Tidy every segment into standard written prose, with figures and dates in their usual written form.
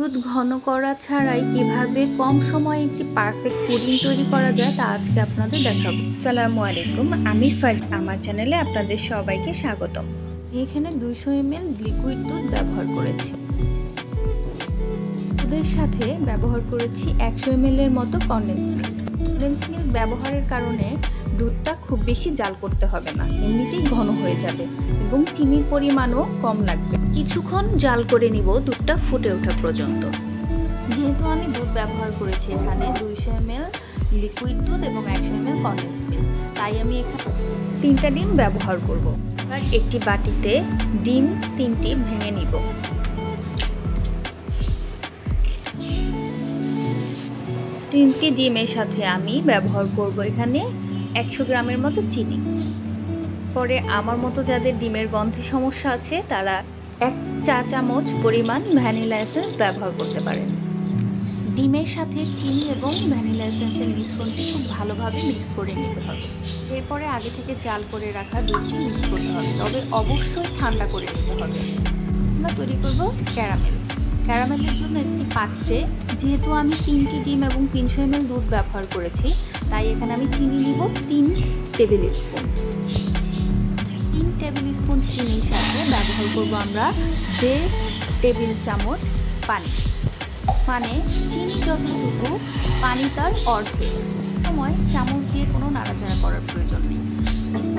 দুধ ঘন করা ছাড়াই কিভাবে কম সময়ে একটি পারফেক্ট পুডিং তৈরি করা যায় তা আজকে আপনাদের দেখাবো। আসসালামু আলাইকুম, আমি ফারিয়া, আমার চ্যানেলে আপনাদের সবাইকে স্বাগতম। এখানে 200 ml লিকুইড দুধ ব্যবহার করেছি। দুধের সাথে ব্যবহার করেছি 100 ml এর মতো কনডেন্স মিল্ক। কনডেন্স মিল্ক ব্যবহারের কারণে দুধটা খুব বেশি জাল করতে হবে না, এমনিতেই ঘন হয়ে যাবে এবং চিনির পরিমাণও কম লাগবে। কিছুক্ষণ জাল করে নিব দুধটা ফুটে ওঠা পর্যন্ত। যেহেতু আমি দুধ ব্যবহার করেছি এখানে 200 ml লিকুইড দুধ এবং 100 ml কনডেন্স মিল্ক, তাই আমি এখানে 3টা ডিম ব্যবহার করব। আর একটি বাটিতে ডিম 3টি ভেঙে নিব। তিনটি ডিমের সাথে আমি ব্যবহার করব এখানে 100 গ্রামের মতো চিনি। পরে আমার মতো যাদের ডিমের গন্ধে সমস্যা আছে তারা 1 চা চামচ পরিমাণ ভ্যানিলা এসেন্স ব্যবহার করতে পারেন। ডিমের সাথে চিনি এবং ভ্যানিলা এসেন্সের মিশ্রণটি খুব ভালোভাবে মিক্স করে নিতে হবে। এরপরে আগে থেকে জাল করে রাখা দুধটি মিক্স করতে হবে, তবে অবশ্যই ঠান্ডা করে নিতে হবে। আমরা তৈরি করব ক্যারামেল। ক্যারামেলের জন্য একটি পাত্রে, যেহেতু আমি 3টি ডিম এবং 300 ml দুধ ব্যবহার করেছি, তাই এখানে আমি চিনি নিব 3 টেবিল স্পুন। 3 টেবিল স্পুন চিনির সাথে ব্যবহার করব আমরা 1.5 টেবিল চামচ পানি। মানে চিনি যতটুকু, পানি তার অর্ধেক। সময় চামচ দিয়ে কোনো নাড়াচাড়া করার প্রয়োজন নেই,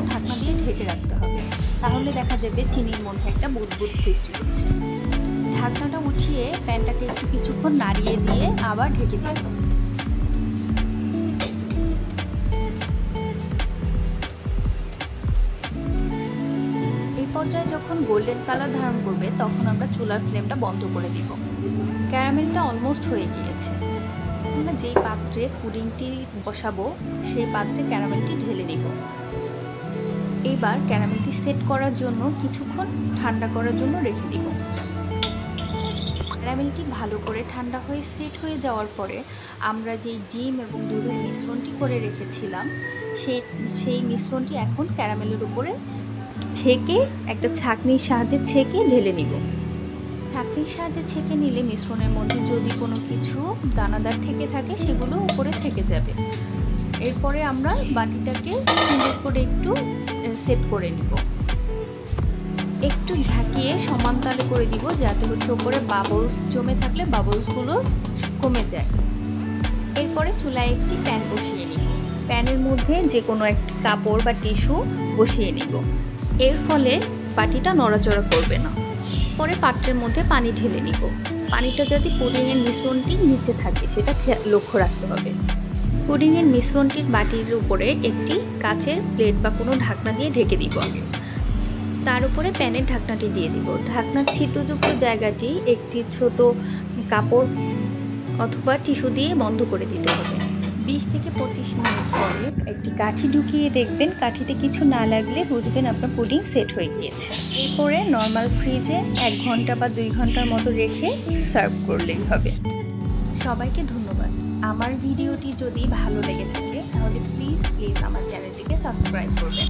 ঢাকনা দিয়ে ঢেকে রাখতে হবে। তাহলে দেখা যাবে চিনির মধ্যে একটা বুদবুদ সৃষ্টি হচ্ছে। ঢাকনাটা উঠিয়ে প্যানটাকে একটু কিছুক্ষণ নাড়িয়ে দিয়ে আবার ঢেকে দিতে হবে। এই পর্যায়ে যখন গোল্ডেন কালার ধারণ করবে তখন আমরা চুলার ফ্লেমটা বন্ধ করে দিব। ক্যারামেলটা অলমোস্ট হয়ে গিয়েছে। আমরা যেই পাত্রে পুডিংটি বসাবো সেই পাত্রে ক্যারামেলটি ঢেলে নিব। এবার ক্যারামেলটি সেট করার জন্য কিছুক্ষণ ঠান্ডা করার জন্য রেখে দিব। ক্যারামেলটি ভালো করে ঠান্ডা হয়ে সেট হয়ে যাওয়ার পরে আমরা যেই ডিম এবং দুধের মিশ্রণটি করে রেখেছিলাম সেই মিশ্রণটি এখন ক্যারামেলের উপরে ছেঁকে একটা ছাঁকনির সাহায্যে ছেঁকে ঢেলে নিব। ছাঁকনির সাহায্যে ছেঁকে নিলে মিশ্রণের মধ্যে যদি কোনো কিছু দানাদার থেকে থাকে সেগুলো উপরে থেকে যাবে। এরপরে আমরা বাটিটাকে সুন্দর করে একটু সেট করে নিব। একটু ঝাঁকিয়ে সমান তালে করে দিব, যাতে উপরে বাবলস জমে থাকলে বাবলসগুলো কমে যায়। এরপরে চুলায় একটি প্যান বসিয়ে নিব। প্যানের মধ্যে যে কোনো একটি কাপড় বা টিস্যু বসিয়ে নিব। এর ফলে বাটিটা নড়াচড়া করবে না। পরে পাত্রের মধ্যে পানি ঢেলে নিব। পানিটা যাতে পুডিংয়ের মিশ্রণটি নিচে থাকে সেটা লক্ষ্য রাখতে হবে। পুডিংয়ের মিশ্রণটির বাটির উপরে একটি কাচের প্লেট বা কোনো ঢাকনা দিয়ে ঢেকে দিব। তার উপরে প্যানের ঢাকনাটি দিয়ে দিব। ঢাকনার ছিদ্রযুক্ত জায়গাটি একটি ছোট কাপড় অথবা টিস্যু দিয়ে বন্ধ করে দিতে হবে। 20 থেকে 25 মিনিট পরে একটি কাঠি ঢুকিয়ে দেখবেন, কাঠিতে কিছু না লাগলে বুঝবেন আপনার পুডিং সেট হয়ে গিয়েছে। এরপরে নর্মাল ফ্রিজে 1 ঘন্টা বা 2 ঘন্টার মতো রেখে সার্ভ করলেই হবে। সবাইকে ধন্যবাদ। আমার ভিডিওটি যদি ভালো লেগে থাকে তাহলে প্লিজ আমার চ্যানেলটিকে সাবস্ক্রাইব করবেন।